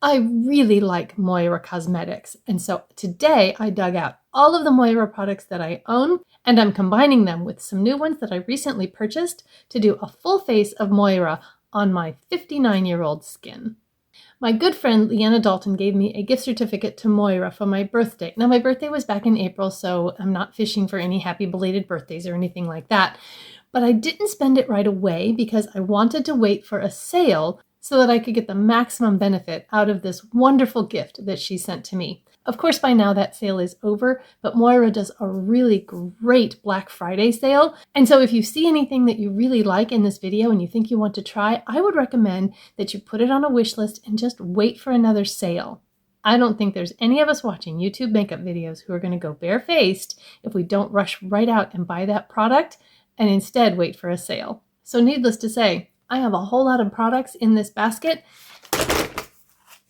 I really like Moira Cosmetics, and so today I dug out all of the Moira products that I own, and I'm combining them with some new ones that I recently purchased to do a full face of Moira on my 59-year-old skin. My good friend Leanna Dalton gave me a gift certificate to Moira for my birthday. Now, my birthday was back in April, so I'm not fishing for any happy belated birthdays or anything like that. But I didn't spend it right away because I wanted to wait for a sale so that I could get the maximum benefit out of this wonderful gift that she sent to me. Of course, by now that sale is over, but Moira does a really great Black Friday sale. And so if you see anything that you really like in this video and you think you want to try, I would recommend that you put it on a wish list and just wait for another sale. I don't think there's any of us watching YouTube makeup videos who are going to go barefaced if we don't rush right out and buy that product and instead wait for a sale. So needless to say, I have a whole lot of products in this basket,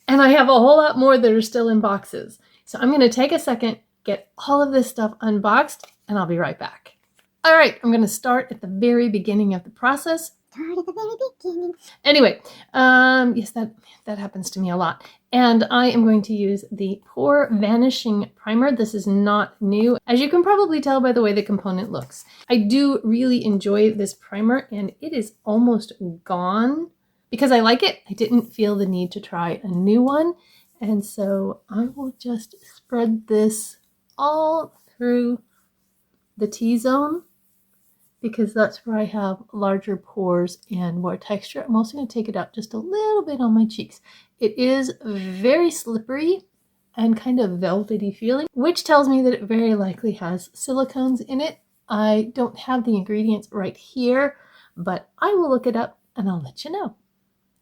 and I have a whole lot more that are still in boxes. So I'm going to take a second, get all of this stuff unboxed, and I'll be right back. All right, I'm going to start at the very beginning of the process. Start at the very beginning. Anyway, yes, that happens to me a lot. And I am going to use the Pore Vanishing Primer. This is not new, as you can probably tell by the way the component looks. I do really enjoy this primer, and it is almost gone. Because I like it, I didn't feel the need to try a new one. And so I will just spread this all through the T-zone, because that's where I have larger pores and more texture. I'm also going to take it out just a little bit on my cheeks. It is very slippery and kind of velvety feeling, which tells me that it very likely has silicones in it. I don't have the ingredients right here, but I will look it up and I'll let you know.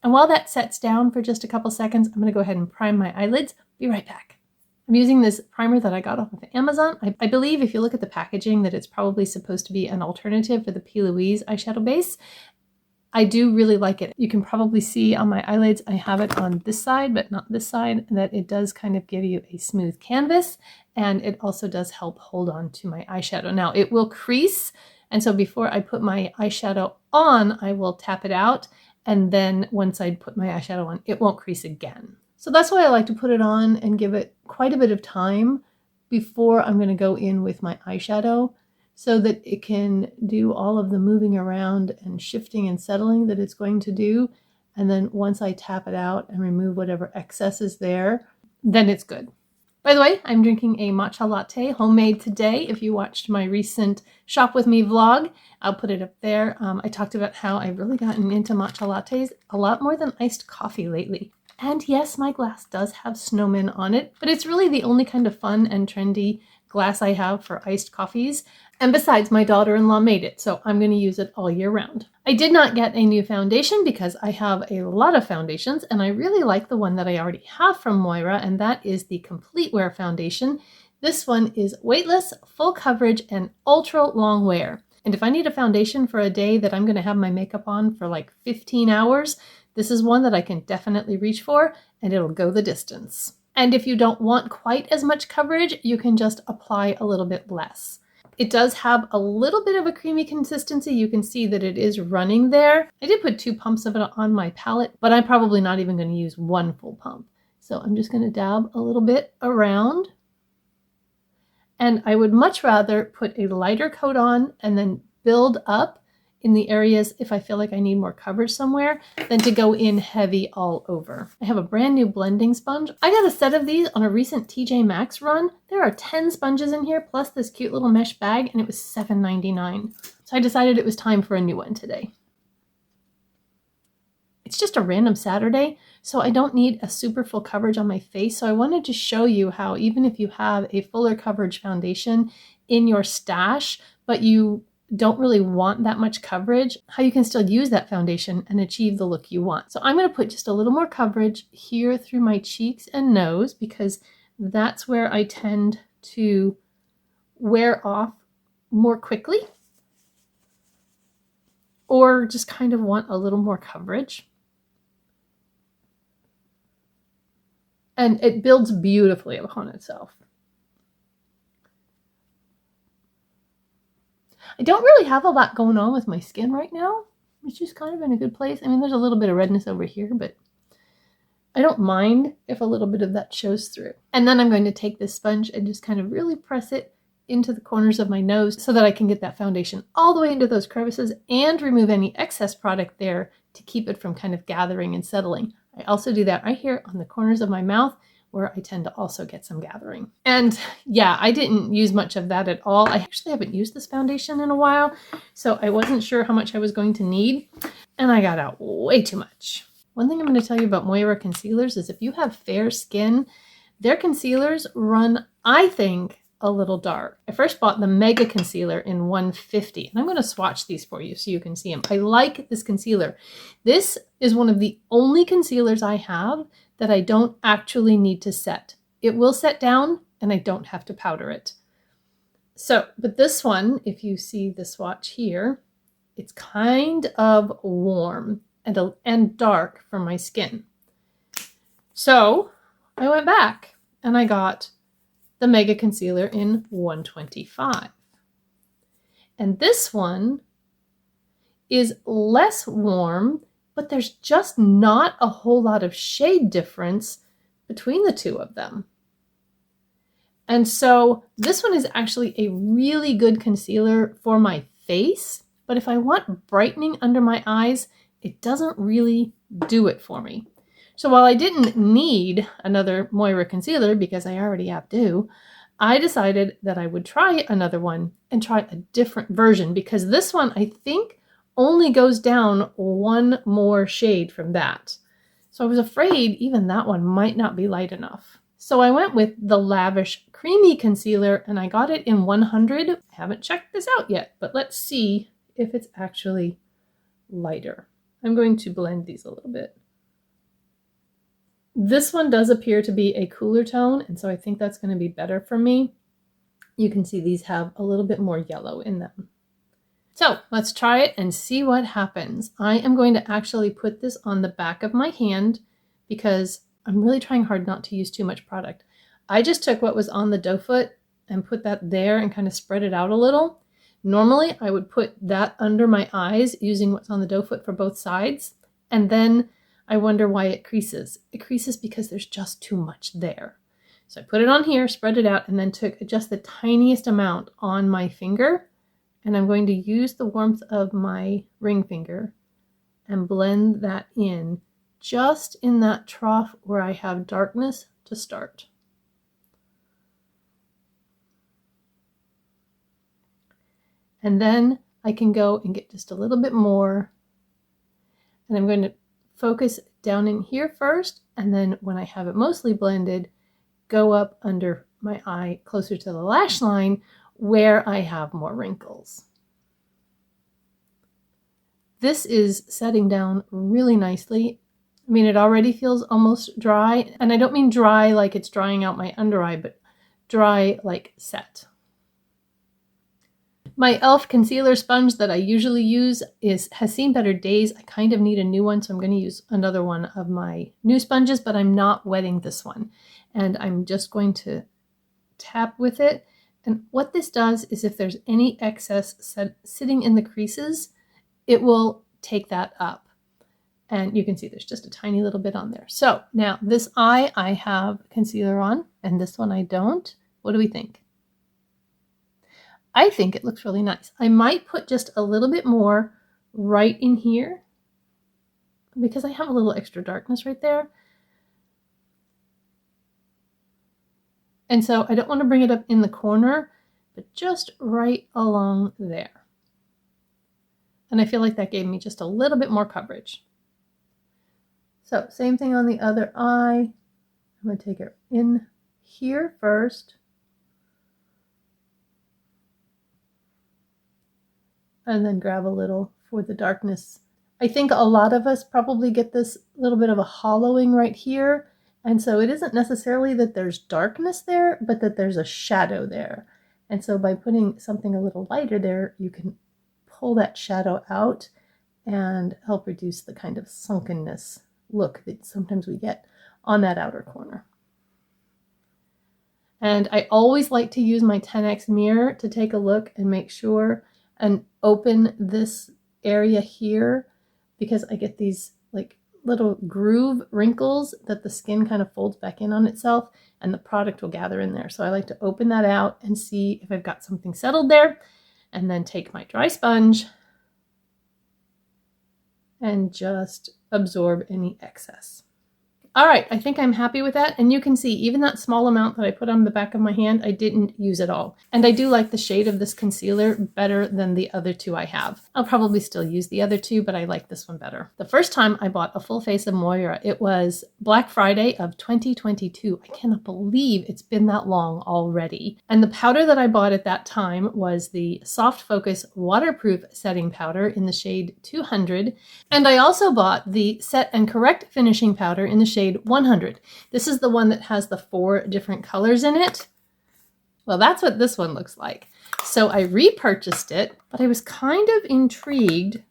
And while that sets down for just a couple seconds, I'm going to go ahead and prime my eyelids. Be right back. I'm using this primer that I got off of Amazon. I believe if you look at the packaging that it's probably supposed to be an alternative for the P. Louise eyeshadow base. I do really like it. You can probably see on my eyelids, I have it on this side, but not this side, and that it does kind of give you a smooth canvas, and it also does help hold on to my eyeshadow. Now, it will crease, and so before I put my eyeshadow on, I will tap it out, and then once I put my eyeshadow on, it won't crease again. So that's why I like to put it on and give it quite a bit of time before I'm going to go in with my eyeshadow, so that it can do all of the moving around and shifting and settling that it's going to do. And then once I tap it out and remove whatever excess is there, then it's good. By the way, I'm drinking a matcha latte, homemade today. If you watched my recent Shop With Me vlog, I'll put it up there. I talked about how I've really gotten into matcha lattes a lot more than iced coffee lately. And yes, my glass does have snowmen on it, but it's really the only kind of fun and trendy glass I have for iced coffees. And besides, my daughter-in-law made it, so I'm going to use it all year round. I did not get a new foundation because I have a lot of foundations, and I really like the one that I already have from Moira, and that is the Complete Wear Foundation. This one is weightless, full coverage, and ultra long wear. And if I need a foundation for a day that I'm going to have my makeup on for like 15 hours, this is one that I can definitely reach for, and it'll go the distance. And if you don't want quite as much coverage, you can just apply a little bit less. It does have a little bit of a creamy consistency. You can see that it is running there. I did put 2 pumps of it on my palette, but I'm probably not even going to use 1 full pump. So I'm just going to dab a little bit around. And I would much rather put a lighter coat on and then build up in the areas if I feel like I need more coverage somewhere, than to go in heavy all over. I have a brand new blending sponge. I got a set of these on a recent TJ Maxx run. There are 10 sponges in here plus this cute little mesh bag, and it was $7.99. So I decided it was time for a new one today. It's just a random Saturday, so I don't need a super full coverage on my face. So I wanted to show you how even if you have a fuller coverage foundation in your stash, but you don't really want that much coverage, how you can still use that foundation and achieve the look you want. So I'm going to put just a little more coverage here through my cheeks and nose, because that's where I tend to wear off more quickly, or just kind of want a little more coverage. And it builds beautifully upon itself. I don't really have a lot going on with my skin right now. It's just kind of in a good place. I mean, there's a little bit of redness over here, but I don't mind if a little bit of that shows through. And then I'm going to take this sponge and just kind of really press it into the corners of my nose so that I can get that foundation all the way into those crevices and remove any excess product there to keep it from kind of gathering and settling. I also do that right here on the corners of my mouth, where I tend to also get some gathering. And yeah, I didn't use much of that at all. I actually haven't used this foundation in a while, so I wasn't sure how much I was going to need, and I got out way too much. One thing I'm going to tell you about Moira concealers is if you have fair skin, their concealers run, I think, a little dark. I first bought the Mega Concealer in 150, and I'm going to swatch these for you so you can see them. I like this concealer. This is one of the only concealers I have that I don't actually need to set. It will set down and I don't have to powder it. So, but this one, if you see the swatch here, it's kind of warm and dark for my skin. So I went back and I got the Mega Concealer in 125. And this one is less warm, but there's just not a whole lot of shade difference between the two of them. And so this one is actually a really good concealer for my face, but if I want brightening under my eyes, it doesn't really do it for me. So while I didn't need another Moira concealer because I already have two, I decided that I would try another one and try a different version, because this one I think only goes down one more shade from that. So I was afraid even that one might not be light enough. So I went with the Lavish Creamy Concealer and I got it in 100. I haven't checked this out yet, but let's see if it's actually lighter. I'm going to blend these a little bit. This one does appear to be a cooler tone, and so I think that's going to be better for me. You can see these have a little bit more yellow in them. So let's try it and see what happens. I am going to actually put this on the back of my hand because I'm really trying hard not to use too much product. I just took what was on the doe foot and put that there and kind of spread it out a little. Normally I would put that under my eyes using what's on the doe foot for both sides, and then I wonder why it creases. It creases because there's just too much there. So I put it on here, spread it out, and then took just the tiniest amount on my finger. And I'm going to use the warmth of my ring finger and blend that in just in that trough where I have darkness to start. And then I can go and get just a little bit more. And I'm going to focus down in here first, and then when I have it mostly blended, go up under my eye closer to the lash line where I have more wrinkles. This is setting down really nicely. I mean, it already feels almost dry, and I don't mean dry like it's drying out my under eye, but dry like set. My e.l.f. concealer sponge that I usually use has seen better days. I kind of need a new one, so I'm going to use another one of my new sponges, but I'm not wetting this one. And I'm just going to tap with it. And what this does is if there's any excess sitting in the creases, it will take that up. And you can see there's just a tiny little bit on there. So now this eye I have concealer on, and this one I don't. What do we think? I think it looks really nice. I might put just a little bit more right in here because I have a little extra darkness right there. And so I don't want to bring it up in the corner, but just right along there. And I feel like that gave me just a little bit more coverage. So same thing on the other eye. I'm going to take it in here first. And then grab a little for the darkness. I think a lot of us probably get this little bit of a hollowing right here. And so it isn't necessarily that there's darkness there, but that there's a shadow there. And so by putting something a little lighter there, you can pull that shadow out and help reduce the kind of sunkenness look that sometimes we get on that outer corner. And I always like to use my 10x mirror to take a look and make sure and open this area here because I get these like little groove wrinkles that the skin kind of folds back in on itself, and the product will gather in there. So I like to open that out and see if I've got something settled there, and then take my dry sponge and just absorb any excess. All right, I think I'm happy with that. And you can see even that small amount that I put on the back of my hand, I didn't use at all. And I do like the shade of this concealer better than the other two I have. I'll probably still use the other two, but I like this one better. The first time I bought a full face of Moira, it was Black Friday of 2022. I cannot believe it's been that long already. And the powder that I bought at that time was the Soft Focus Waterproof Setting Powder in the shade 200. And I also bought the Set and Correct Finishing Powder in the shade 100. This is the one that has the 4 different colors in it. Well, that's what this one looks like. So I repurchased it, but I was kind of intrigued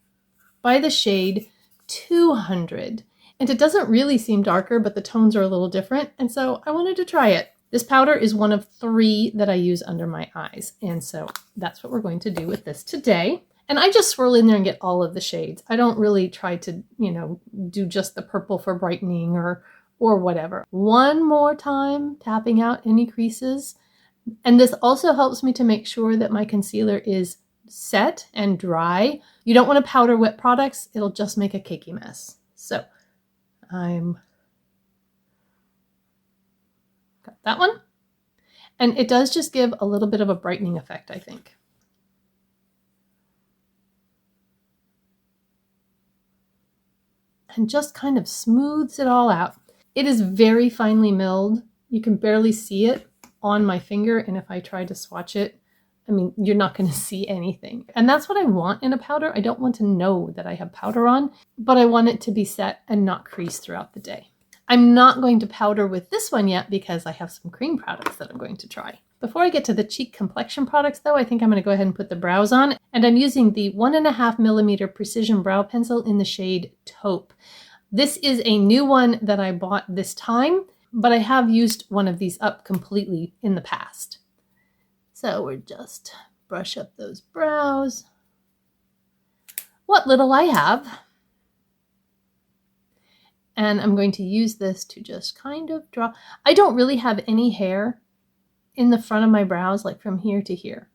by the shade 200. And it doesn't really seem darker, but the tones are a little different. And so I wanted to try it. This powder is one of 3 that I use under my eyes. And so that's what we're going to do with this today. And I just swirl in there and get all of the shades. I don't really try to, do just the purple for brightening or whatever. One more time, tapping out any creases. And this also helps me to make sure that my concealer is set and dry. You don't want to powder wet products. It'll just make a cakey mess. So got that one. And it does just give a little bit of a brightening effect, I think. And just kind of smooths it all out. It is very finely milled. You can barely see it on my finger, and if I try to swatch it, I mean, you're not going to see anything. And that's what I want in a powder. I don't want to know that I have powder on, but I want it to be set and not crease throughout the day. I'm not going to powder with this one yet because I have some cream products that I'm going to try. Before I get to the cheek complexion products though, I think I'm going to go ahead and put the brows on. And I'm using the 1.5mm Precision Brow Pencil in the shade Taupe. This is a new one that I bought this time, but I have used one of these up completely in the past. So we're just brush up those brows. What little I have. And I'm going to use this to just kind of draw. I don't really have any hair in the front of my brows, like from here to here.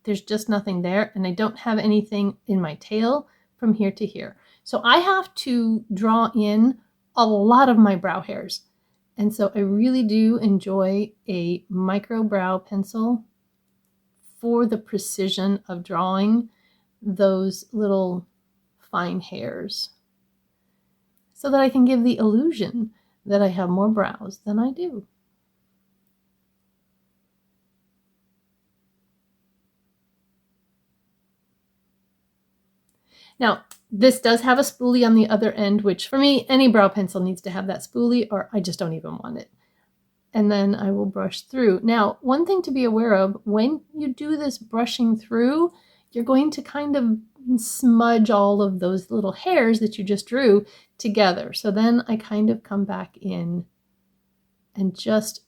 There's just nothing there, and I don't have anything in my tail from here to here. So I have to draw in a lot of my brow hairs. And so I really do enjoy a micro brow pencil for the precision of drawing those little fine hairs, so that I can give the illusion that I have more brows than I do. Now, this does have a spoolie on the other end, which for me, any brow pencil needs to have that spoolie, or I just don't even want it. And then I will brush through. Now, one thing to be aware of, when you do this brushing through, you're going to kind of smudge all of those little hairs that you just drew together. So then I kind of come back in and just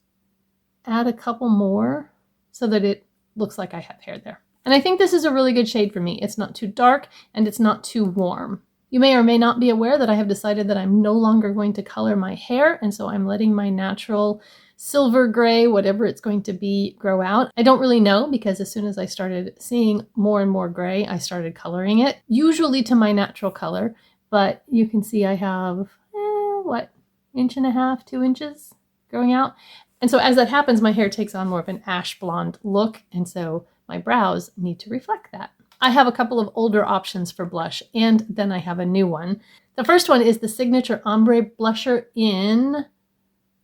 add a couple more so that it looks like I have hair there. And I think this is a really good shade for me. It's not too dark and it's not too warm. You may or may not be aware that I have decided that I'm no longer going to color my hair, and so I'm letting my natural silver gray, whatever it's going to be, grow out. I don't really know, because as soon as I started seeing more and more gray, I started coloring it, usually to my natural color. But you can see I have, 1.5 inches, 2 inches growing out. And so as that happens, my hair takes on more of an ash blonde look, and so my brows need to reflect that. I have a couple of older options for blush, and then I have a new one. The first one is the Signature Ombre Blusher in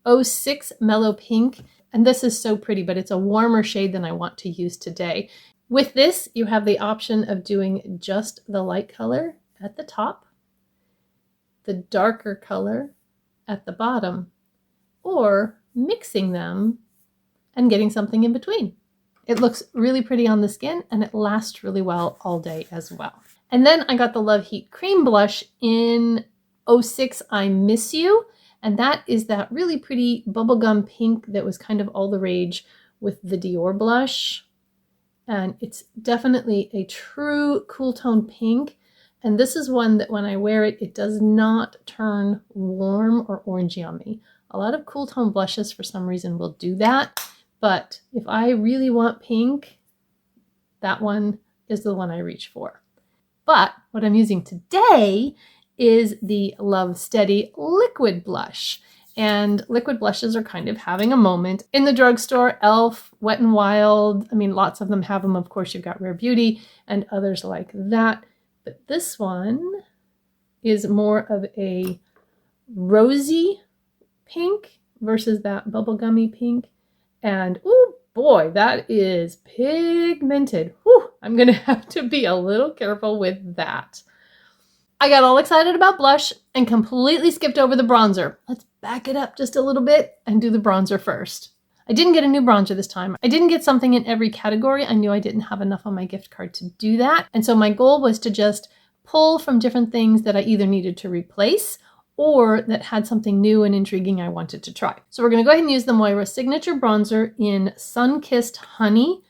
06 Mellow Pink. And this is so pretty, but it's a warmer shade than I want to use today. With this, you have the option of doing just the light color at the top, the darker color at the bottom, or mixing them and getting something in between. It looks really pretty on the skin, and it lasts really well all day as well. And then I got the Love Heat Cream Blush in 06 I Miss You. And that is that really pretty bubblegum pink that was kind of all the rage with the Dior blush. And it's definitely a true cool tone pink. And this is one that when I wear it, it does not turn warm or orangey on me. A lot of cool tone blushes for some reason will do that. But if I really want pink, that one is the one I reach for. But what I'm using today is the Love Steady liquid blush. And liquid blushes are kind of having a moment. In the drugstore, e.l.f., Wet n Wild, I mean, lots of them have them. Of course, you've got Rare Beauty and others like that. But this one is more of a rosy pink versus that bubblegummy pink. And, oh boy, that is pigmented. Whew, I'm going to have to be a little careful with that. I got all excited about blush and completely skipped over the bronzer. Let's back it up just a little bit and do the bronzer first. I didn't get a new bronzer this time. I didn't get something in every category. I knew I didn't have enough on my gift card to do that. And so my goal was to just pull from different things that I either needed to replace or that had something new and intriguing I wanted to try. So we're going to go ahead and use the Moira Signature Bronzer in Sun-Kissed Honey.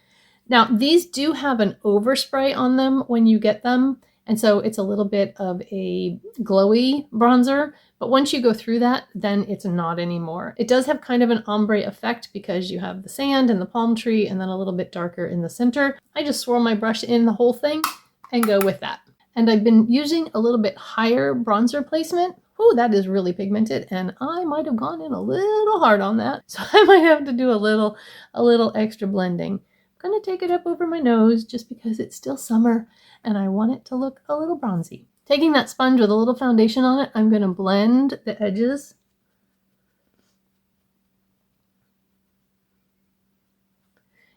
Now, these do have an overspray on them when you get them. And so it's a little bit of a glowy bronzer, but once you go through that, then it's not anymore. It does have kind of an ombre effect because you have the sand and the palm tree and then a little bit darker in the center. I just swirl my brush in the whole thing and go with that. And I've been using a little bit higher bronzer placement. Oh, that is really pigmented, and I might have gone in a little hard on that. So I might have to do a little extra blending. I'm gonna take it up over my nose just because it's still summer and I want it to look a little bronzy. Taking that sponge with a little foundation on it, I'm gonna blend the edges.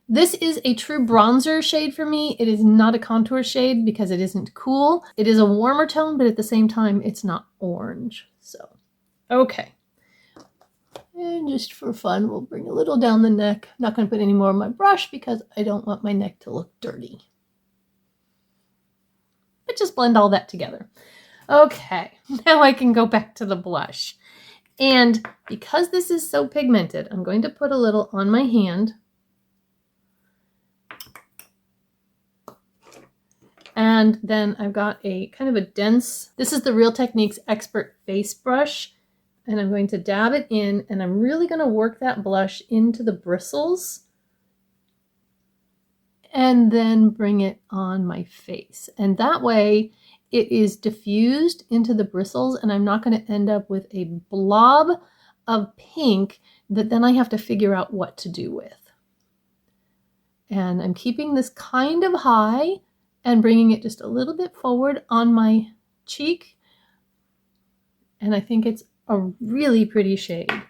This is a true bronzer shade for me. It is not a contour shade because it isn't cool. It is a warmer tone, but at the same time, it's not orange. So, okay. And just for fun, we'll bring a little down the neck. I'm not going to put any more on my brush because I don't want my neck to look dirty. But just blend all that together. Okay, now I can go back to the blush. And because this is so pigmented, I'm going to put a little on my hand. And then I've got a kind of a dense, this is the Real Techniques Expert Face Brush. And I'm going to dab it in, and I'm really going to work that blush into the bristles. And then bring it on my face. And that way it is diffused into the bristles, and I'm not going to end up with a blob of pink that then I have to figure out what to do with. And I'm keeping this kind of high and bringing it just a little bit forward on my cheek. And I think it's a really pretty shade. I'm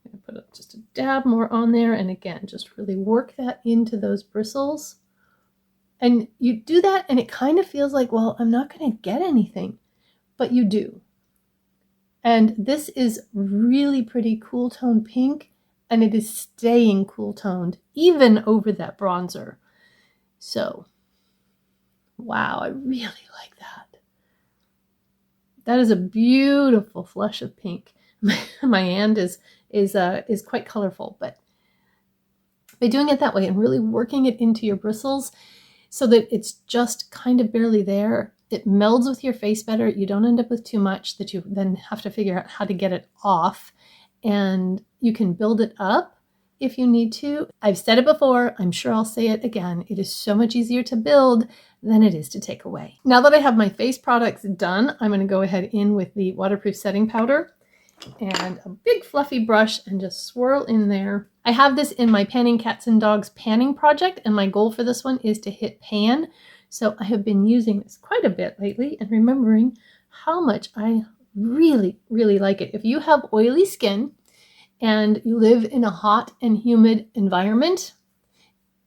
going to put just a dab more on there. And again, just really work that into those bristles. And you do that and it kind of feels like, well, I'm not going to get anything, but you do. And this is really pretty cool tone pink, and it is staying cool toned even over that bronzer. So wow, I really like that. That is a beautiful flush of pink. My hand is quite colorful, but by doing it that way and really working it into your bristles so that it's just kind of barely there, it melds with your face better. You don't end up with too much that you then have to figure out how to get it off, and you can build it up if you need to. I've said it before, I'm sure I'll say it again. It is so much easier to build than it is to take away. Now that I have my face products done, I'm going to go ahead in with the waterproof setting powder and a big fluffy brush and just swirl in there. I have this in my Panning Cats and Dogs panning project, and my goal for this one is to hit pan. So I have been using this quite a bit lately and remembering how much I really, really like it. If you have oily skin and you live in a hot and humid environment,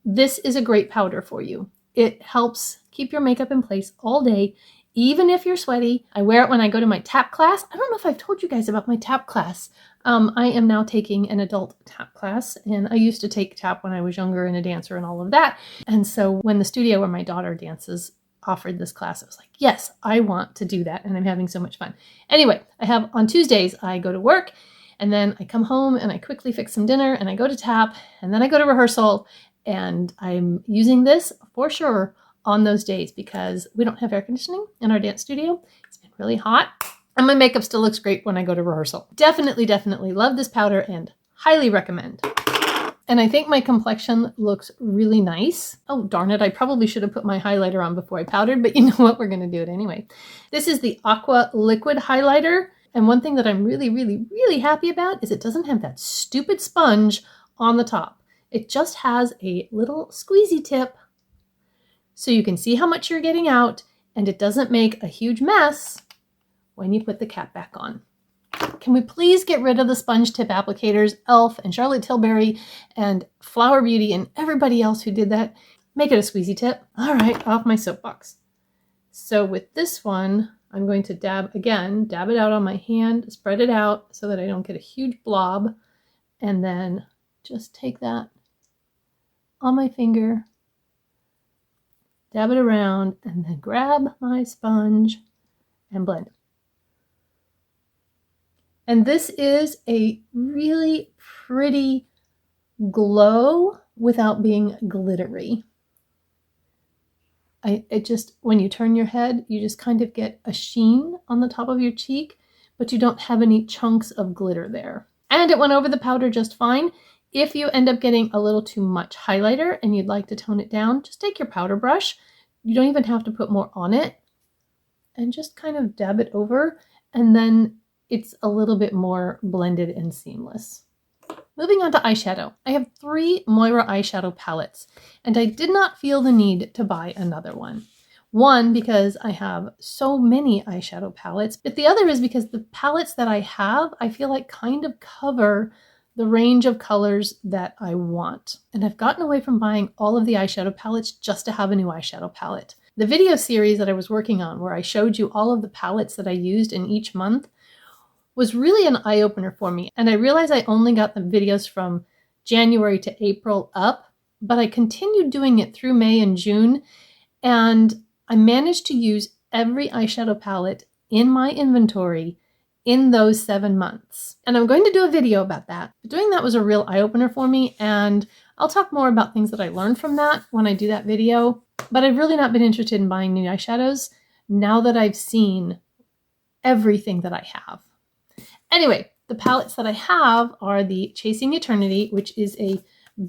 this is a great powder for you. It helps keep your makeup in place all day, even if you're sweaty. I wear it when I go to my tap class. I don't know if I've told you guys about my tap class. I am now taking an adult tap class, and I used to take tap when I was younger and a dancer and all of that. And so when the studio where my daughter dances offered this class, I was like, yes, I want to do that. And I'm having so much fun. Anyway, I have on Tuesdays, I go to work, and then I come home and I quickly fix some dinner and I go to tap, and then I go to rehearsal, and I'm using this for sure on those days because we don't have air conditioning in our dance studio. It's been really hot. And my makeup still looks great when I go to rehearsal. Definitely, definitely love this powder and highly recommend. And I think my complexion looks really nice. Oh, darn it. I probably should have put my highlighter on before I powdered, but you know what? We're going to do it anyway. This is the Aqua Liquid Highlighter. And one thing that I'm really, really, really happy about is it doesn't have that stupid sponge on the top. It just has a little squeezy tip so you can see how much you're getting out, and it doesn't make a huge mess when you put the cap back on. Can we please get rid of the sponge tip applicators, e.l.f. and Charlotte Tilbury and Flower Beauty and everybody else who did that? Make it a squeezy tip. All right, off my soapbox. So with this one, I'm going to dab it out on my hand, spread it out so that I don't get a huge blob, and then just take that on my finger, dab it around, and then grab my sponge and blend. And this is a really pretty glow without being glittery. When you turn your head, you just kind of get a sheen on the top of your cheek, but you don't have any chunks of glitter there. And it went over the powder just fine. If you end up getting a little too much highlighter and you'd like to tone it down, just take your powder brush. You don't even have to put more on it, and just kind of dab it over, and then it's a little bit more blended and seamless. Moving on to eyeshadow. I have 3 Moira eyeshadow palettes, and I did not feel the need to buy another one. One, because I have so many eyeshadow palettes, but the other is because the palettes that I have, I feel like kind of cover the range of colors that I want. And I've gotten away from buying all of the eyeshadow palettes just to have a new eyeshadow palette. The video series that I was working on, where I showed you all of the palettes that I used in each month, was really an eye-opener for me. And I realized I only got the videos from January to April up, but I continued doing it through May and June, and I managed to use every eyeshadow palette in my inventory in those 7 months. And I'm going to do a video about that. But doing that was a real eye-opener for me, and I'll talk more about things that I learned from that when I do that video. But I've really not been interested in buying new eyeshadows now that I've seen everything that I have. Anyway, the palettes that I have are the Chasing Eternity, which is a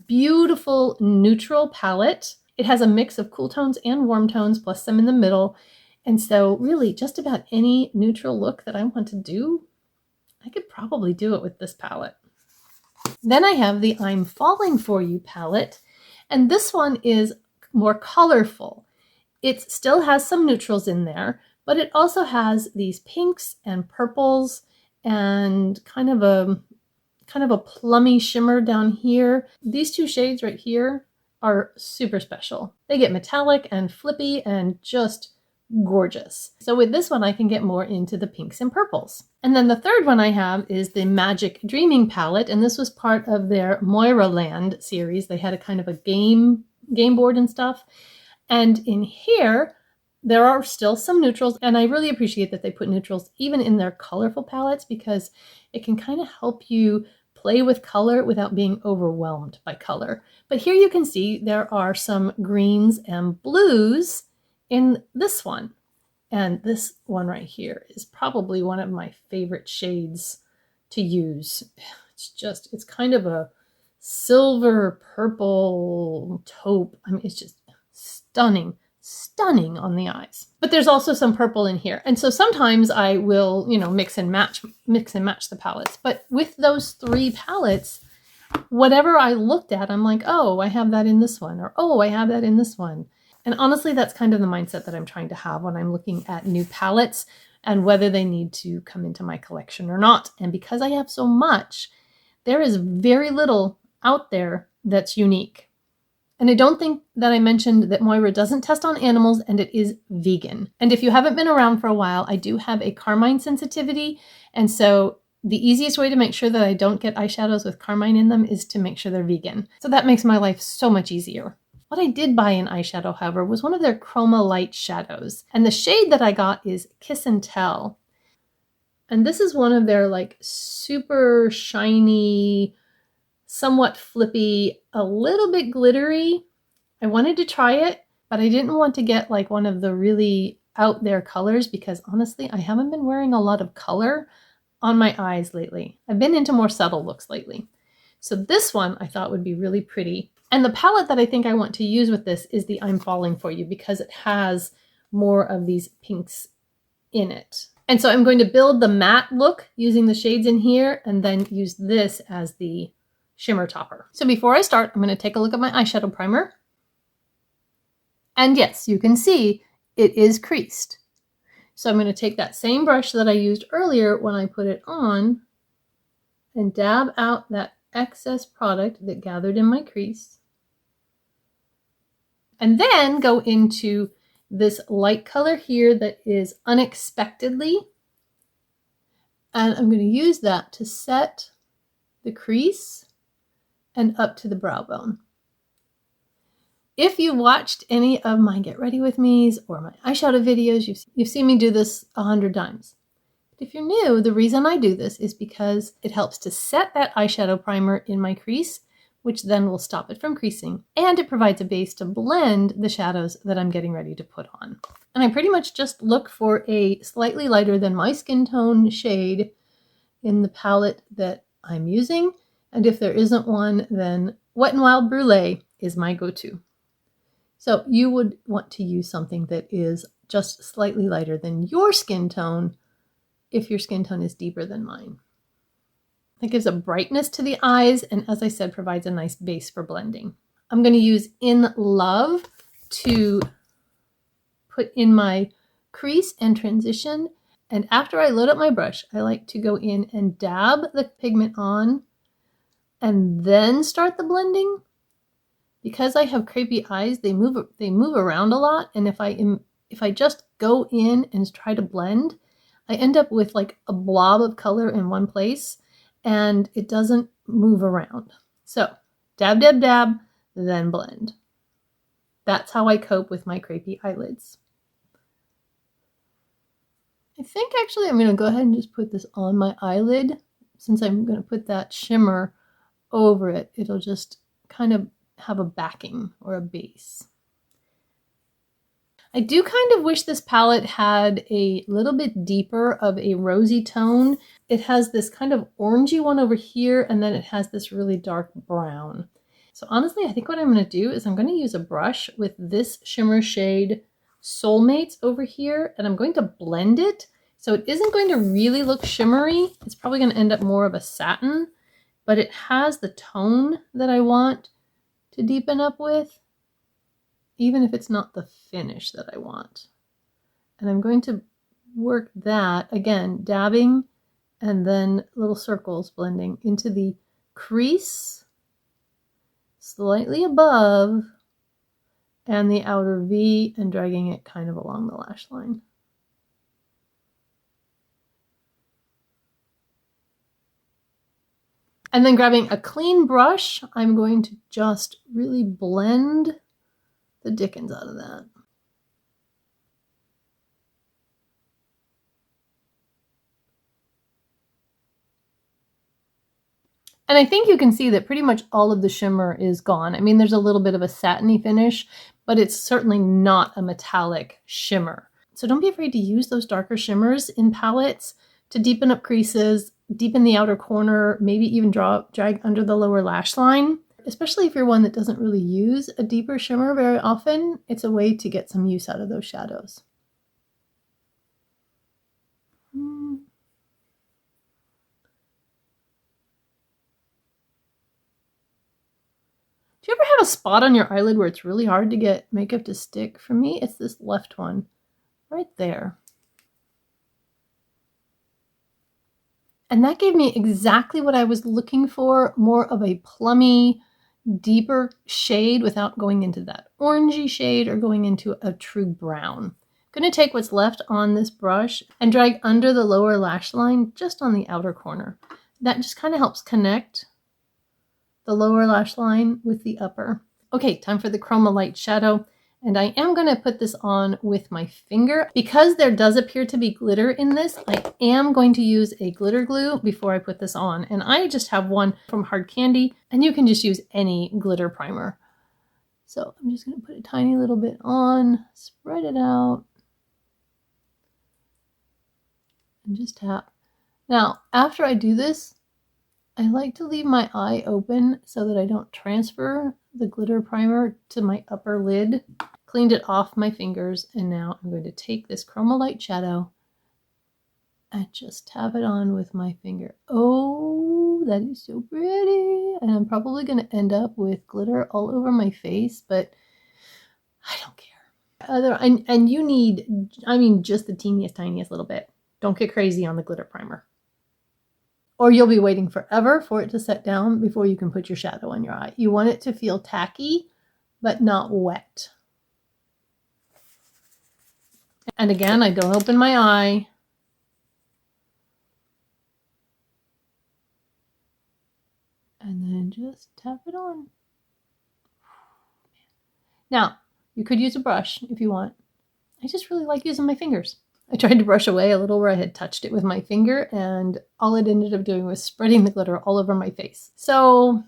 beautiful neutral palette. It has a mix of cool tones and warm tones, plus some in the middle. And so really just about any neutral look that I want to do, I could probably do it with this palette. Then I have the I'm Falling For You palette, and this one is more colorful. It still has some neutrals in there, but it also has these pinks and purples and kind of a plummy shimmer down here. These 2 shades right here are super special. They get metallic and flippy and just gorgeous. So with this one, I can get more into the pinks and purples. And then the third one I have is the Magic Dreaming palette, and this was part of their Moira Land series. They had a kind of a game board and stuff. And in here, there are still some neutrals, and I really appreciate that they put neutrals even in their colorful palettes, because it can kind of help you play with color without being overwhelmed by color. But here you can see there are some greens and blues in this one. And this one right here is probably one of my favorite shades to use. It's kind of a silver purple taupe. I mean, it's just stunning on the eyes. But there's also some purple in here. And so sometimes I will, mix and match the palettes. But with those 3 palettes, whatever I looked at, I'm like, oh, I have that in this one, or oh, I have that in this one. And honestly, that's kind of the mindset that I'm trying to have when I'm looking at new palettes and whether they need to come into my collection or not. And because I have so much, there is very little out there that's unique. And I don't think that I mentioned that Moira doesn't test on animals, and it is vegan. And if you haven't been around for a while, I do have a carmine sensitivity. And so the easiest way to make sure that I don't get eyeshadows with carmine in them is to make sure they're vegan. So that makes my life so much easier. What I did buy in eyeshadow, however, was one of their Chroma Light shadows. And the shade that I got is Kiss and Tell. And this is one of their super shiny, somewhat flippy, a little bit glittery. I wanted to try it, but I didn't want to get like one of the really out there colors because honestly, I haven't been wearing a lot of color on my eyes lately. I've been into more subtle looks lately. So this one I thought would be really pretty. And the palette that I think I want to use with this is the I'm Falling For You because it has more of these pinks in it. And so I'm going to build the matte look using the shades in here and then use this as the shimmer topper. So before I start, I'm going to take a look at my eyeshadow primer. And yes, you can see it is creased. So I'm going to take that same brush that I used earlier when I put it on and dab out that excess product that gathered in my crease. And then go into this light color here that is Unexpectedly. And I'm going to use that to set the crease and up to the brow bone. If you watched any of my Get Ready With Me's or my eyeshadow videos, you've seen me do this 100 times. But if you're new, the reason I do this is because it helps to set that eyeshadow primer in my crease, which then will stop it from creasing, and it provides a base to blend the shadows that I'm getting ready to put on. And I pretty much just look for a slightly lighter than my skin tone shade in the palette that I'm using, and if there isn't one, then Wet n Wild Brulee is my go-to. So you would want to use something that is just slightly lighter than your skin tone if your skin tone is deeper than mine. That gives a brightness to the eyes and, as I said, provides a nice base for blending. I'm going to use In Love to put in my crease and transition. And after I load up my brush, I like to go in and dab the pigment on and then start the blending. Because I have crepey eyes, they move around a lot, and if I just go in and try to blend, I end up with like a blob of color in one place, and it doesn't move around. So dab, dab, dab, then blend. That's how I cope with my crepey eyelids. I think actually I'm going to go ahead and just put this on my eyelid. Since I'm going to put that shimmer over it, it'll just kind of have a backing or a base. I do kind of wish this palette had a little bit deeper of a rosy tone. It has this kind of orangey one over here, and then it has this really dark brown. So honestly, I think what I'm going to do is I'm going to use a brush with this shimmer shade Soulmates over here, and I'm going to blend it. So it isn't going to really look shimmery. It's probably going to end up more of a satin, but it has the tone that I want to deepen up with, even if it's not the finish that I want. And I'm going to work that, again, dabbing and then little circles blending into the crease slightly above and the outer V and dragging it kind of along the lash line. And then grabbing a clean brush, I'm going to just really blend the dickens out of that. And I think you can see that pretty much all of the shimmer is gone. I mean, there's a little bit of a satiny finish, but it's certainly not a metallic shimmer. So don't be afraid to use those darker shimmers in palettes to deepen up creases, deepen the outer corner, maybe even drag under the lower lash line. Especially if you're one that doesn't really use a deeper shimmer very often, it's a way to get some use out of those shadows. Do you ever have a spot on your eyelid where it's really hard to get makeup to stick? For me, it's this left one right there. And that gave me exactly what I was looking for, more of a plummy, deeper shade without going into that orangey shade or going into a true brown. I'm going to take what's left on this brush and drag under the lower lash line just on the outer corner. That just kind of helps connect the lower lash line with the upper. Okay, time for the Chroma Light shadow. And I am going to put this on with my finger. Because there does appear to be glitter in this, I am going to use a glitter glue before I put this on. And I just have one from Hard Candy, and you can just use any glitter primer. So I'm just going to put a tiny little bit on, spread it out, and just tap. Now, after I do this, I like to leave my eye open so that I don't transfer the glitter primer to my upper lid. Cleaned it off my fingers, and now I'm going to take this Chromolite shadow and just tap it on with my finger. Oh, that is so pretty. And I'm probably going to end up with glitter all over my face, but I don't care. And you need, I mean, just the teeniest, tiniest little bit. Don't get crazy on the glitter primer, or you'll be waiting forever for it to set down before you can put your shadow on your eye. You want it to feel tacky, but not wet. And again, I don't open my eye. And then just tap it on. Now, you could use a brush if you want. I just really like using my fingers. I tried to brush away a little where I had touched it with my finger, and all it ended up doing was spreading the glitter all over my face. So,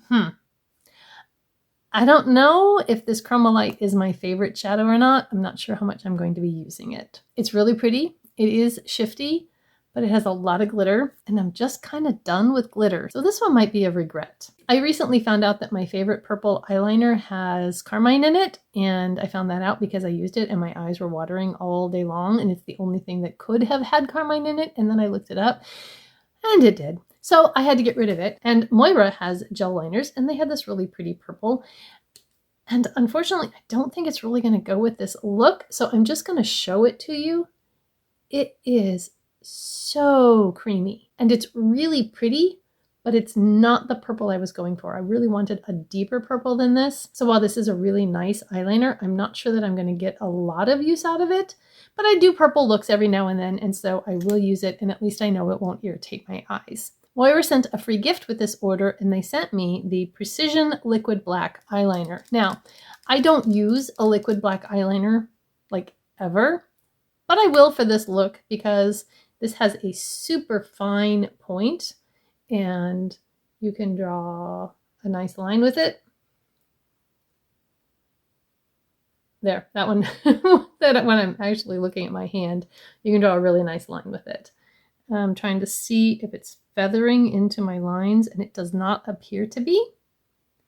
I don't know if this Chromolite is my favorite shadow or not. I'm not sure how much I'm going to be using it. It's really pretty. It is shifty, but it has a lot of glitter, and I'm just kind of done with glitter. So this one might be a regret. I recently found out that my favorite purple eyeliner has carmine in it, and I found that out because I used it and my eyes were watering all day long, and it's the only thing that could have had carmine in it, and then I looked it up, and it did. So I had to get rid of it. And Moira has gel liners, and they had this really pretty purple. And unfortunately, I don't think it's really going to go with this look, so I'm just going to show it to you. It is so creamy, and it's really pretty, but it's not the purple I was going for. I really wanted a deeper purple than this. So while this is a really nice eyeliner, I'm not sure that I'm going to get a lot of use out of it, but I do purple looks every now and then, and so I will use it, and at least I know it won't irritate my eyes. Moira sent a free gift with this order, and they sent me the Precision Liquid Black Eyeliner. Now, I don't use a liquid black eyeliner, like, ever, but I will for this look because this has a super fine point, and you can draw a nice line with it. There, that one, that when I'm actually looking at my hand, you can draw a really nice line with it. I'm trying to see if it's feathering into my lines, and it does not appear to be.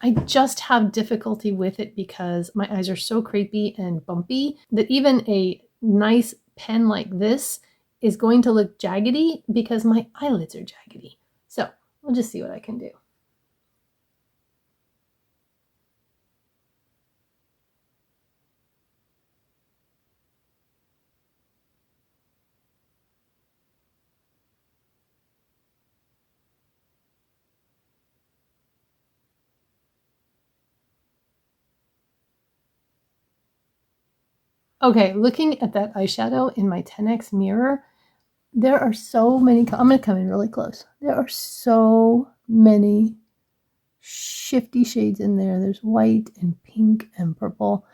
I just have difficulty with it because my eyes are so crepey and bumpy that even a nice pen like this is going to look jaggedy because my eyelids are jaggedy. So we'll just see what I can do. Okay, looking at that eyeshadow in my 10x mirror, there are so many, I'm going to come in really close. There are so many shifty shades in there. There's white and pink and purple.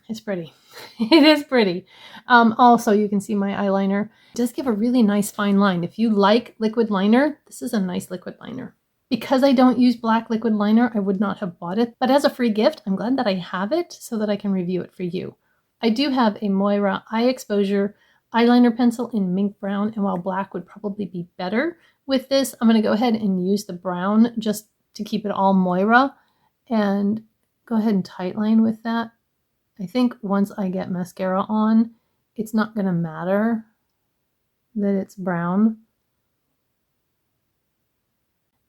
It's pretty. It is pretty. Also, you can see my eyeliner. It does give a really nice fine line. If you like liquid liner, this is a nice liquid liner. Because I don't use black liquid liner, I would not have bought it. But as a free gift, I'm glad that I have it so that I can review it for you. I do have a Moira Eye Exposure eyeliner pencil in mink brown, and while black would probably be better with this, I'm going to go ahead and use the brown just to keep it all Moira and go ahead and tightline with that. I think once I get mascara on, it's not going to matter that it's brown.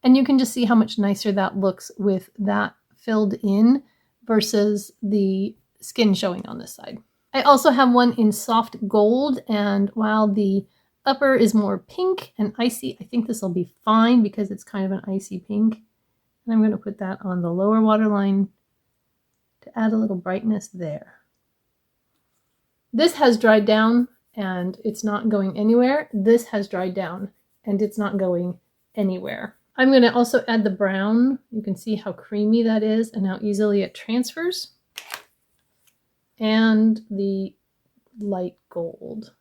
And you can just see how much nicer that looks with that filled in versus the skin showing on this side. I also have one in soft gold, and while the upper is more pink and icy, I think this will be fine because it's kind of an icy pink. And I'm going to put that on the lower waterline to add a little brightness there. This has dried down and it's not going anywhere. This has dried down and it's not going anywhere. I'm going to also add the brown. You can see how creamy that is and how easily it transfers. And the light gold.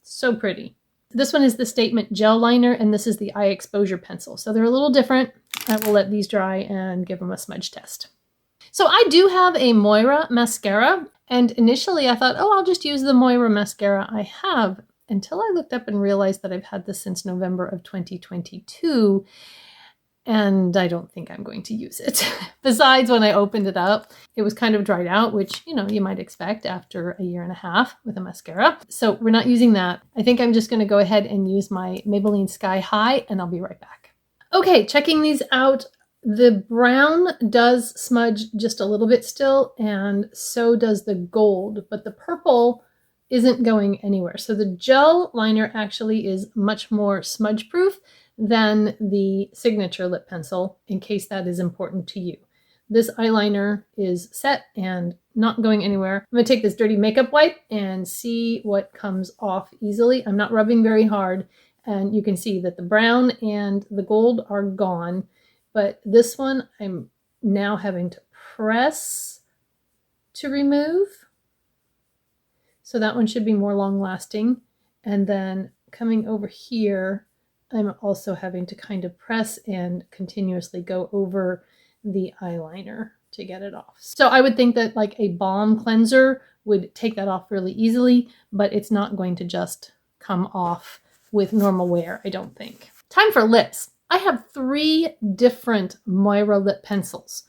So pretty. This one is the Statement Gel Liner, and this is the Eye Exposure Pencil. So they're a little different. I will let these dry and give them a smudge test. So I do have a Moira mascara, and initially I thought, oh, I'll just use the Moira mascara I have, until I looked up and realized that I've had this since November of 2022, and I don't think I'm going to use it. Besides, when I opened it up, it was kind of dried out, which, you know, you might expect after a year and a half with a mascara. So we're not using that. I think I'm just going to go ahead and use my Maybelline Sky High, and I'll be right back. Okay, checking these out. The brown does smudge just a little bit still, and so does the gold, but the purple isn't going anywhere. So the gel liner actually is much more smudge proof than the signature lip pencil, in case that is important to you. This eyeliner is set and not going anywhere. I'm going to take this dirty makeup wipe and see what comes off easily. I'm not rubbing very hard, and you can see that the brown and the gold are gone, but this one I'm now having to press to remove. So that one should be more long lasting. And then coming over here, I'm also having to kind of press and continuously go over the eyeliner to get it off. So I would think that like a balm cleanser would take that off really easily, but it's not going to just come off with normal wear, I don't think. Time for lips. I have 3 different Moira lip pencils.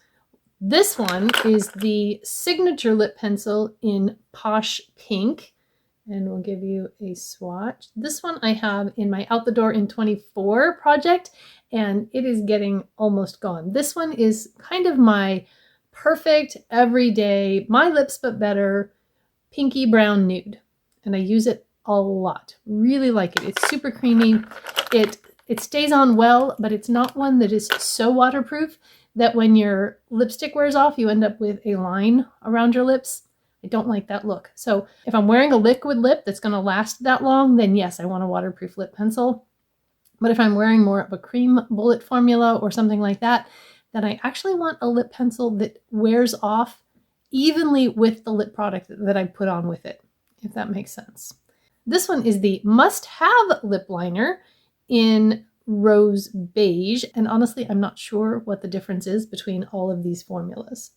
This one is the signature lip pencil in Posh Pink, and we'll give you a swatch. This one I have in my Out the Door in 24 project, and it is getting almost gone. This one is kind of my perfect everyday, my lips but better, pinky brown nude, and I use it a lot. Really like it. It's super creamy. It stays on well, but it's not one that is so waterproof that when your lipstick wears off, you end up with a line around your lips. I don't like that look. So if I'm wearing a liquid lip that's going to last that long, then yes, I want a waterproof lip pencil. But if I'm wearing more of a cream bullet formula or something like that, then I actually want a lip pencil that wears off evenly with the lip product that I put on with it, if that makes sense. This one is the must-have lip liner in Rose Beige, and honestly, I'm not sure what the difference is between all of these formulas.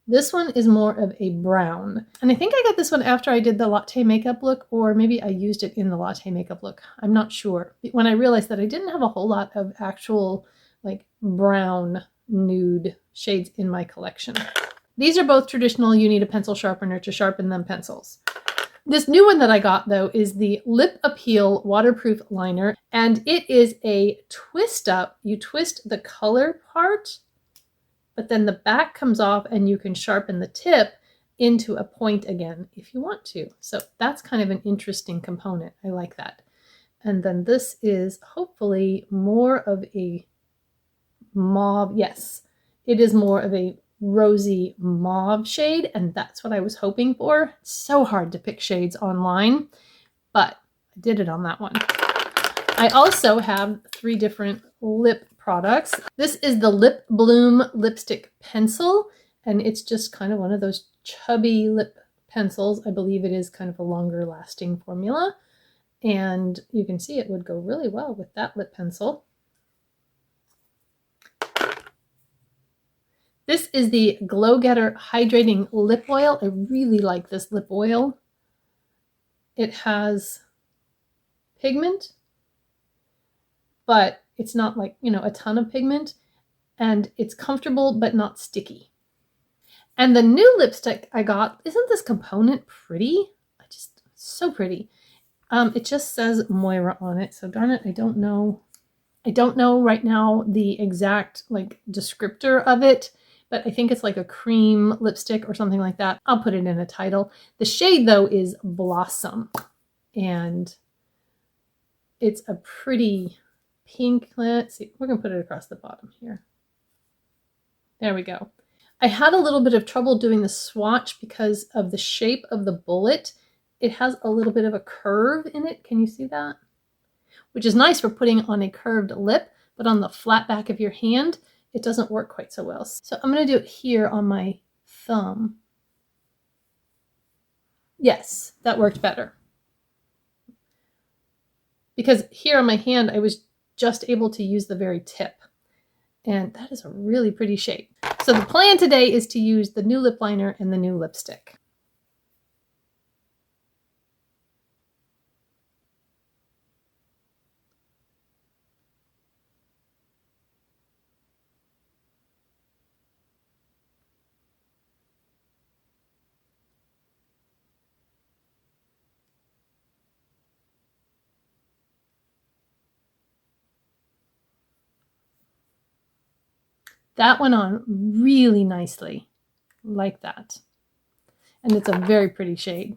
This one is more of a brown, and I think I got this one after I did the latte makeup look, or maybe I used it in the latte makeup look. I'm not sure. When I realized that I didn't have a whole lot of actual like brown nude shades in my collection. These are both traditional, you need a pencil sharpener to sharpen them pencils. This new one that I got, though, is the Lip Appeal Waterproof Liner, and it is a twist up. You twist the color part, but then the back comes off and you can sharpen the tip into a point again if you want to. So that's kind of an interesting component. I like that. And then this is hopefully more of a mauve. Yes, it is more of a rosy mauve shade, and that's what I was hoping for. It's so hard to pick shades online, but I did it on that one. I also have 3 different lip products. This is the Lip Bloom Lipstick Pencil, and it's just kind of one of those chubby lip pencils. I believe it is kind of a longer lasting formula, and you can see it would go really well with that lip pencil. This is the Glow Getter Hydrating Lip Oil. I really like this lip oil. It has pigment, but it's not like, you know, a ton of pigment, and it's comfortable but not sticky. And the new lipstick I got, isn't this component pretty? So pretty. It just says Moira on it, so darn it, I don't know. I don't know right now the exact like descriptor of it, but I think it's like a cream lipstick or something like that. I'll put it in a title. The shade, though, is Blossom, and it's a pretty pink. Let's see, we're gonna put it across the bottom here. There we go. I had a little bit of trouble doing the swatch because of the shape of the bullet. It has a little bit of a curve in it. Can you see that? Which is nice for putting on a curved lip, but on the flat back of your hand, it doesn't work quite so well. So I'm going to do it here on my thumb. Yes, that worked better. Because here on my hand, I was just able to use the very tip. And that is a really pretty shade. So the plan today is to use the new lip liner and the new lipstick. That went on really nicely, like that. And it's a very pretty shade.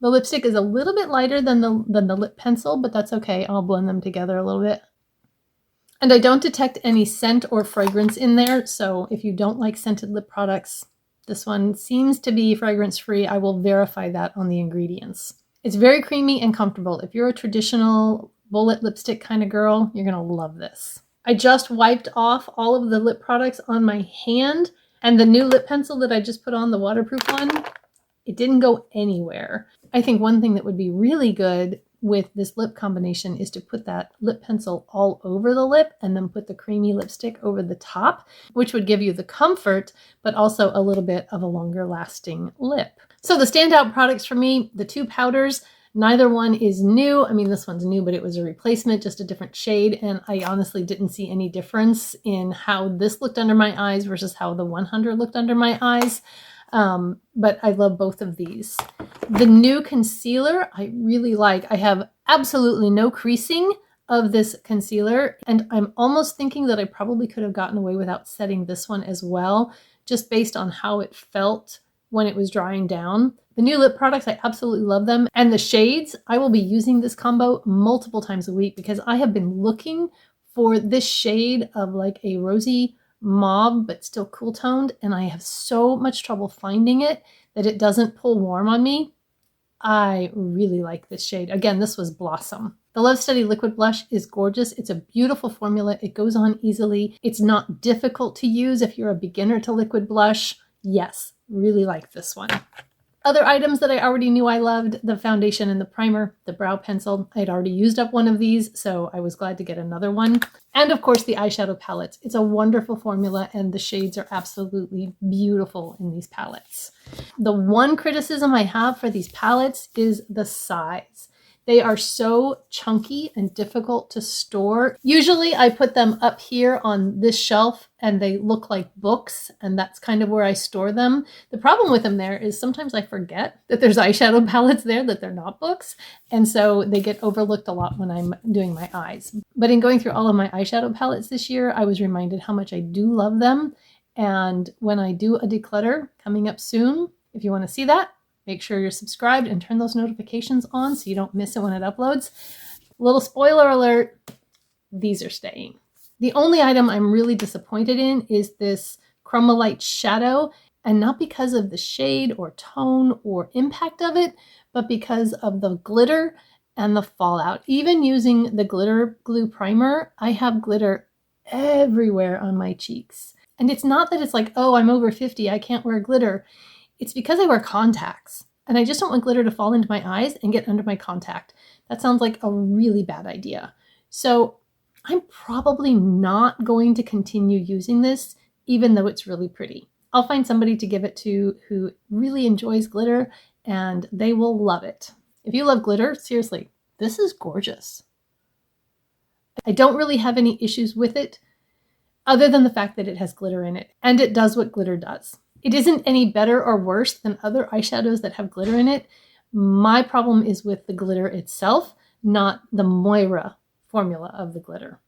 The lipstick is a little bit lighter than the lip pencil, but that's okay. I'll blend them together a little bit. And I don't detect any scent or fragrance in there, so if you don't like scented lip products, this one seems to be fragrance-free. I will verify that on the ingredients. It's very creamy and comfortable. If you're a traditional bullet lipstick kind of girl, you're gonna love this. I just wiped off all of the lip products on my hand, and the new lip pencil that I just put on, the waterproof one, it didn't go anywhere. I think one thing that would be really good with this lip combination is to put that lip pencil all over the lip and then put the creamy lipstick over the top, which would give you the comfort, but also a little bit of a longer lasting lip. So the standout products for me, the two powders, neither one is new. I mean, this one's new, but it was a replacement, just a different shade. And I honestly didn't see any difference in how this looked under my eyes versus how the 100 looked under my eyes. But I love both of these. The new concealer I really like. I have absolutely no creasing of this concealer, and I'm almost thinking that I probably could have gotten away without setting this one as well, just based on how it felt when it was drying down. The new lip products, I absolutely love them. And the shades, I will be using this combo multiple times a week because I have been looking for this shade of like a rosy mauve but still cool toned, and I have so much trouble finding it that it doesn't pull warm on me. I really like this shade. Again, this was Blossom. The Love Steady liquid blush is gorgeous. It's a beautiful formula. It goes on easily. It's not difficult to use if you're a beginner to liquid blush. Yes, really like this one. Other items that I already knew I loved, the foundation and the primer, the brow pencil. I'd already used up one of these, so I was glad to get another one. And of course, the eyeshadow palettes. It's a wonderful formula, and the shades are absolutely beautiful in these palettes. The one criticism I have for these palettes is the size. They are so chunky and difficult to store. Usually I put them up here on this shelf and they look like books, and that's kind of where I store them. The problem with them there is sometimes I forget that there's eyeshadow palettes there, that they're not books, and so they get overlooked a lot when I'm doing my eyes. But in going through all of my eyeshadow palettes this year, I was reminded how much I do love them, and when I do a declutter coming up soon, if you want to see that, make sure you're subscribed and turn those notifications on so you don't miss it when it uploads. Little spoiler alert, these are staying. The only item I'm really disappointed in is this Chromolite shadow, and not because of the shade or tone or impact of it, but because of the glitter and the fallout. Even using the glitter glue primer, I have glitter everywhere on my cheeks. And it's not that it's like, oh, I'm over 50, I can't wear glitter. It's because I wear contacts, and I just don't want glitter to fall into my eyes and get under my contact. That sounds like a really bad idea. So I'm probably not going to continue using this, even though it's really pretty. I'll find somebody to give it to who really enjoys glitter, and they will love it. If you love glitter, seriously, this is gorgeous. I don't really have any issues with it, other than the fact that it has glitter in it, and it does what glitter does. It isn't any better or worse than other eyeshadows that have glitter in it. My problem is with the glitter itself, not the Moira formula of the glitter,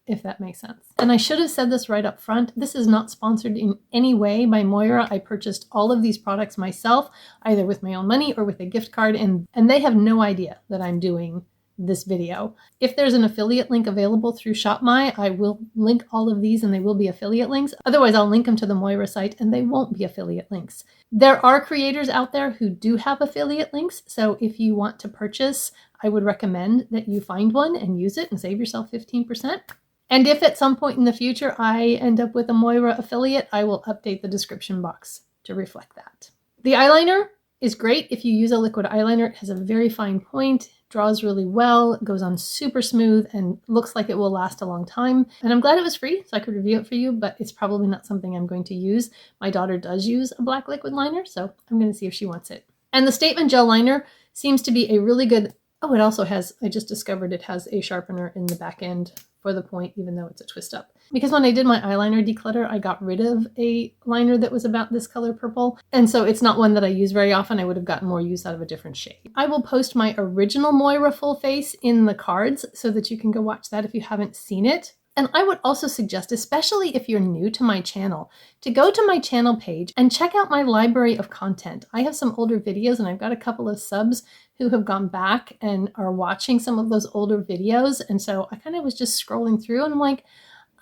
if that makes sense. And I should have said this right up front. This is not sponsored in any way by Moira. I purchased all of these products myself, either with my own money or with a gift card, and they have no idea that I'm doing this video. If there's an affiliate link available through ShopMy, I will link all of these and they will be affiliate links. Otherwise, I'll link them to the Moira site and they won't be affiliate links. There are creators out there who do have affiliate links, so if you want to purchase, I would recommend that you find one and use it and save yourself 15%. And if at some point in the future I end up with a Moira affiliate, I will update the description box to reflect that. The eyeliner, is great if you use a liquid eyeliner. It has a very fine point, draws really well, it goes on super smooth, and looks like it will last a long time. And I'm glad it was free so I could review it for you, but it's probably not something I'm going to use. My daughter does use a black liquid liner, so I'm going to see if she wants it. And the Statement Gel Liner seems to be a really good, oh, it also has, I just discovered it has a sharpener in the back end for the point, even though it's a twist up. Because when I did my eyeliner declutter, I got rid of a liner that was about this color purple. And so it's not one that I use very often. I would have gotten more use out of a different shade. I will post my original Moira full face in the cards so that you can go watch that if you haven't seen it. And I would also suggest, especially if you're new to my channel, to go to my channel page and check out my library of content. I have some older videos and I've got a couple of subs who have gone back and are watching some of those older videos. And so I kind of was just scrolling through and I'm like,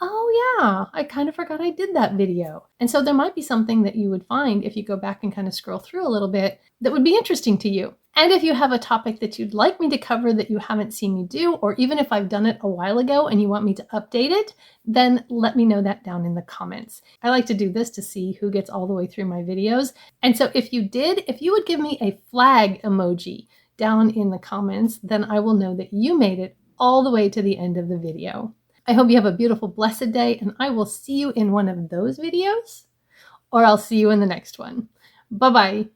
oh yeah, I kind of forgot I did that video. And so there might be something that you would find if you go back and kind of scroll through a little bit that would be interesting to you. And if you have a topic that you'd like me to cover that you haven't seen me do, or even if I've done it a while ago and you want me to update it, then let me know that down in the comments. I like to do this to see who gets all the way through my videos. And so if you did, if you would give me a flag emoji down in the comments, then I will know that you made it all the way to the end of the video. I hope you have a beautiful, blessed day, and I will see you in one of those videos, or I'll see you in the next one. Bye-bye.